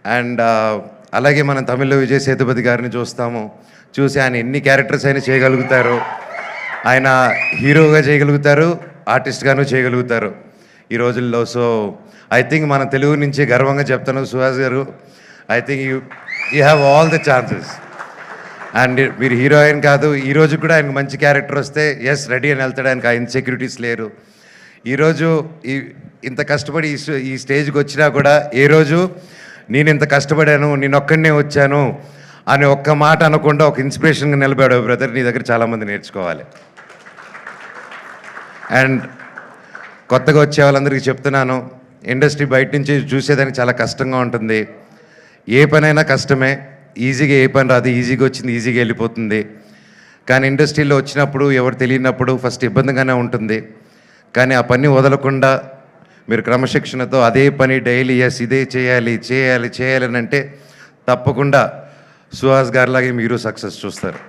And అలాగే మనం తమిళ్లో విజయ్ సేతుపతి గారిని చూసి ఆయన ఎన్ని క్యారెక్టర్స్ అయినా చేయగలుగుతారు. ఆయన హీరోగా చేయగలుగుతారు, ఆర్టిస్ట్గాను చేయగలుగుతారు ఈ రోజుల్లో. సో ఐ థింక్ మన తెలుగు నుంచి గర్వంగా చెప్తాను, సుహాస్ గారు, I think you have all the chances. And మీరు హీరోయిన్ కాదు, ఈరోజు కూడా ఆయనకు మంచి క్యారెక్టర్ వస్తే ఎస్ రెడీ అని వెళ్తాడు. ఆయనకు ఆ ఇన్సెక్యూరిటీస్ లేరు. ఈరోజు ఇంత కష్టపడి ఈ స్టేజ్కి వచ్చినా కూడా ఏ రోజు నేను ఇంత కష్టపడాను, నేను ఒక్కడనే వచ్చాను అని ఒక్క మాట అనకుండా ఒక ఇన్స్పిరేషన్గా నిలబడాడు. బ్రదర్, నీ దగ్గర చాలామంది నేర్చుకోవాలి. అండ్ కొత్తగా వచ్చే వాళ్ళందరికీ చెప్తున్నాను, ఇండస్ట్రీ బయట నుంచి చూసేదానికి చాలా కష్టంగా ఉంటుంది. ఏ పనైనా కష్టమే, ఈజీగా ఏ పని రాదు, ఈజీగా వచ్చింది ఈజీగా వెళ్ళిపోతుంది. కానీ ఇండస్ట్రీలో వచ్చినప్పుడు ఎవరు తెలియనప్పుడు ఫస్ట్ ఇబ్బందిగానే ఉంటుంది. కానీ ఆ పని వదలకుండా మీరు క్రమశిక్షణతో అదే పని డైలీ ఇదే చేయాలి అని అంటే తప్పకుండా సుహాస్ గారిలాగే మీరు సక్సెస్ చూస్తారు.